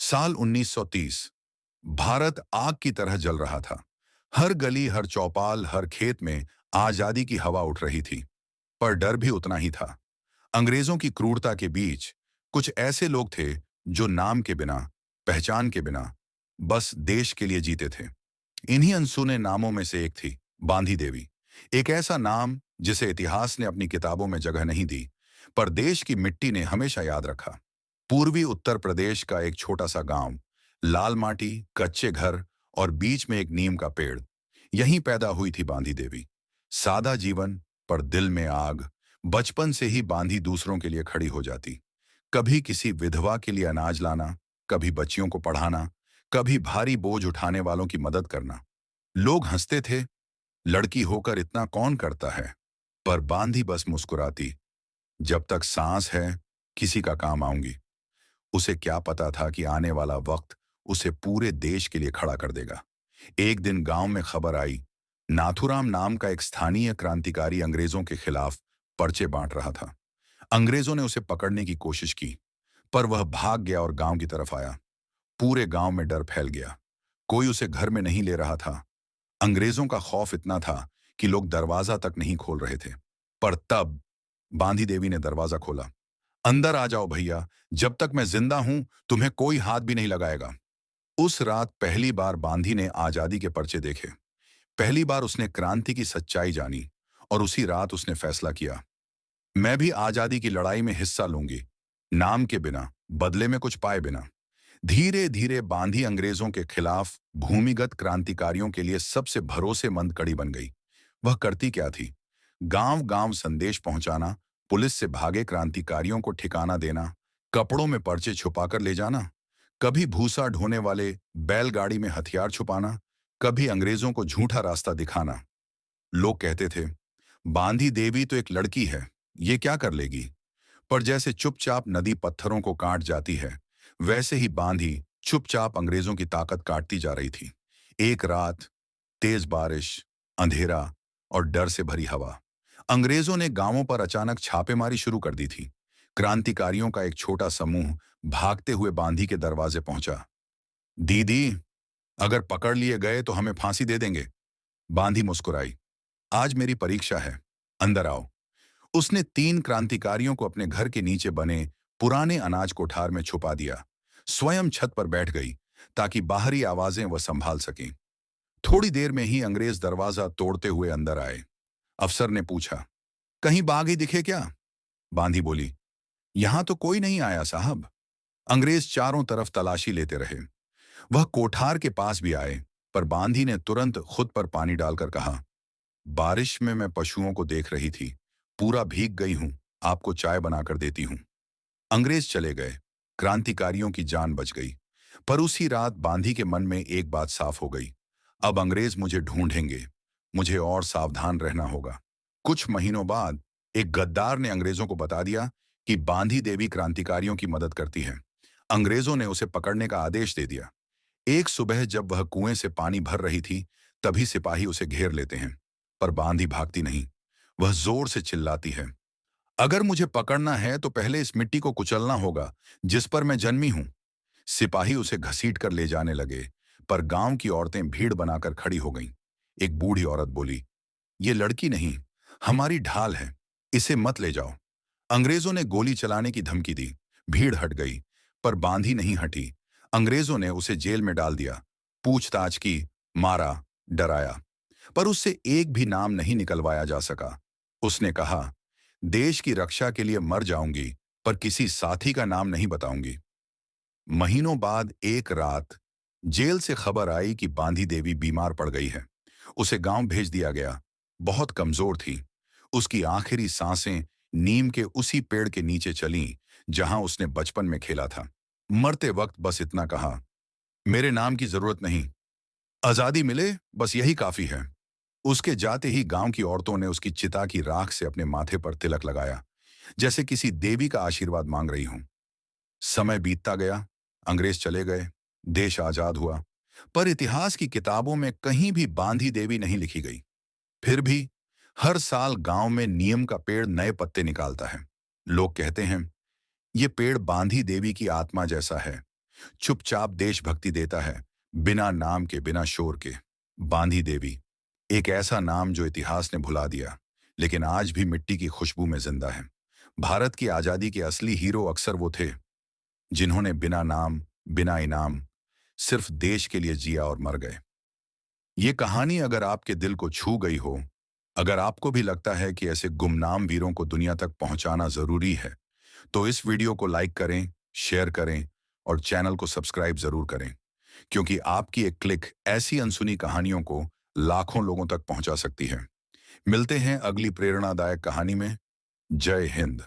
साल 1930। भारत आग की तरह जल रहा था। हर गली, हर चौपाल, हर खेत में आजादी की हवा उठ रही थी। पर डर भी उतना ही था। अंग्रेजों की क्रूरता के बीच कुछ ऐसे लोग थे जो नाम के बिना, पहचान के बिना, बस देश के लिए जीते थे। इन्हीं अनसुने नामों में से एक थी बांधी देवी। एक ऐसा नाम जिसे इतिहास ने अपनी किताबों में जगह नहीं दी, पर देश की मिट्टी ने हमेशा याद रखा। पूर्वी उत्तर प्रदेश का एक छोटा सा गांव, लाल माटी, कच्चे घर और बीच में एक नीम का पेड़। यहीं पैदा हुई थी बांधी देवी। सादा जीवन, पर दिल में आग। बचपन से ही बांधी दूसरों के लिए खड़ी हो जाती। कभी किसी विधवा के लिए अनाज लाना, कभी बच्चियों को पढ़ाना, कभी भारी बोझ उठाने वालों की मदद करना। लोग हंसते थे, लड़की होकर इतना कौन करता है, पर बांधी बस मुस्कुराती। जब तक सांस है, किसी का काम आऊंगी। उसे क्या पता था कि आने वाला वक्त उसे पूरे देश के लिए खड़ा कर देगा। एक दिन गांव में खबर आई, नाथूराम नाम का एक स्थानीय क्रांतिकारी अंग्रेजों के खिलाफ पर्चे बांट रहा था। अंग्रेजों ने उसे पकड़ने की कोशिश की, पर वह भाग गया और गांव की तरफ आया। पूरे गांव में डर फैल गया। कोई उसे घर में नहीं ले रहा था। अंग्रेजों का खौफ इतना था कि लोग दरवाजा तक नहीं खोल रहे थे। पर तब बांधी देवी ने दरवाजा खोला। अंदर आ जाओ भैया, जब तक मैं जिंदा हूं तुम्हें कोई हाथ भी नहीं लगाएगा। उस रात पहली बार बांधी ने आजादी के पर्चे देखे। पहली बार उसने क्रांति की सच्चाई जानी। और उसी रात उसने फैसला किया, मैं भी आजादी की लड़ाई में हिस्सा लूंगी, नाम के बिना, बदले में कुछ पाए बिना। धीरे धीरे बांधी अंग्रेजों के खिलाफ भूमिगत क्रांतिकारियों के लिए सबसे भरोसेमंद कड़ी बन गई। वह करती क्या थी? गांव गांव संदेश पहुंचाना, पुलिस से भागे क्रांतिकारियों को ठिकाना देना, कपड़ों में पर्चे छुपाकर ले जाना, कभी भूसा ढोने वाले बैलगाड़ी में हथियार छुपाना, कभी अंग्रेजों को झूठा रास्ता दिखाना। लोग कहते थे, बांधी देवी तो एक लड़की है, ये क्या कर लेगी? पर जैसे चुपचाप नदी पत्थरों को काट जाती है, वैसे ही बांधी चुपचाप अंग्रेजों की ताकत काटती जा रही थी। एक रात, तेज बारिश, अंधेरा और डर से भरी हवा। अंग्रेजों ने गांवों पर अचानक छापेमारी शुरू कर दी थी। क्रांतिकारियों का एक छोटा समूह भागते हुए बांधी के दरवाजे पहुंचा। दीदी, अगर पकड़ लिए गए तो हमें फांसी दे देंगे। बांधी मुस्कुराई। आज मेरी परीक्षा है, अंदर आओ। उसने 3 क्रांतिकारियों को अपने घर के नीचे बने पुराने अनाज कोठार में छुपा दिया। स्वयं छत पर बैठ गई ताकि बाहरी आवाजें वह संभाल सकें। थोड़ी देर में ही अंग्रेज दरवाजा तोड़ते हुए अंदर आए। अफसर ने पूछा, कहीं बाघ ही दिखे क्या? बांधी बोली, यहां तो कोई नहीं आया साहब। अंग्रेज चारों तरफ तलाशी लेते रहे। वह कोठार के पास भी आए, पर बांधी ने तुरंत खुद पर पानी डालकर कहा, बारिश में मैं पशुओं को देख रही थी, पूरा भीग गई हूं, आपको चाय बनाकर देती हूं। अंग्रेज चले गए। क्रांतिकारियों की जान बच गई। पर उसी रात बांधी के मन में एक बात साफ हो गई, अब अंग्रेज मुझे ढूंढेंगे, मुझे और सावधान रहना होगा। कुछ महीनों बाद एक गद्दार ने अंग्रेजों को बता दिया कि बांधी देवी क्रांतिकारियों की मदद करती है। अंग्रेजों ने उसे पकड़ने का आदेश दे दिया। एक सुबह जब वह कुएं से पानी भर रही थी, तभी सिपाही उसे घेर लेते हैं। पर बांधी भागती नहीं। वह जोर से चिल्लाती है, अगर मुझे पकड़ना है तो पहले इस मिट्टी को कुचलना होगा जिस पर मैं जन्मी हूं। सिपाही उसे घसीट कर ले जाने लगे, पर गांव की औरतें भीड़ बनाकर खड़ी हो गईं। एक बूढ़ी औरत बोली, ये लड़की नहीं, हमारी ढाल है, इसे मत ले जाओ। अंग्रेजों ने गोली चलाने की धमकी दी। भीड़ हट गई, पर बांधी नहीं हटी। अंग्रेजों ने उसे जेल में डाल दिया, पूछताछ की, मारा, डराया, पर उससे एक भी नाम नहीं निकलवाया जा सका। उसने कहा, देश की रक्षा के लिए मर जाऊंगी, पर किसी साथी का नाम नहीं बताऊंगी। महीनों बाद एक रात जेल से खबर आई कि बांधी देवी बीमार पड़ गई है। उसे गांव भेज दिया गया। बहुत कमजोर थी। उसकी आखिरी सांसें नीम के उसी पेड़ के नीचे चलीं जहां उसने बचपन में खेला था। मरते वक्त बस इतना कहा, मेरे नाम की जरूरत नहीं, आजादी मिले बस यही काफी है। उसके जाते ही गांव की औरतों ने उसकी चिता की राख से अपने माथे पर तिलक लगाया, जैसे किसी देवी का आशीर्वाद मांग रही हूं। समय बीतता गया, अंग्रेज चले गए, देश आजाद हुआ, पर इतिहास की किताबों में कहीं भी बांधी देवी नहीं लिखी गई। फिर भी हर साल गांव में नीम का पेड़ नए पत्ते निकालता है। लोग कहते हैं, ये पेड़ बांधी देवी की आत्मा जैसा है, चुपचाप देशभक्ति देता है, बिना नाम के, बिना शोर के। बांधी देवी, एक ऐसा नाम जो इतिहास ने भुला दिया, लेकिन आज भी मिट्टी की खुशबू में जिंदा है। भारत की आजादी के असली हीरो अक्सर वो थे जिन्होंने बिना नाम, बिना इनाम, सिर्फ देश के लिए जिया और मर गए। ये कहानी अगर आपके दिल को छू गई हो, अगर आपको भी लगता है कि ऐसे गुमनाम वीरों को दुनिया तक पहुंचाना जरूरी है, तो इस वीडियो को लाइक करें, शेयर करें और चैनल को सब्सक्राइब जरूर करें, क्योंकि आपकी एक क्लिक ऐसी अनसुनी कहानियों को लाखों लोगों तक पहुंचा सकती है। मिलते हैं अगली प्रेरणादायक कहानी में। जय हिंद।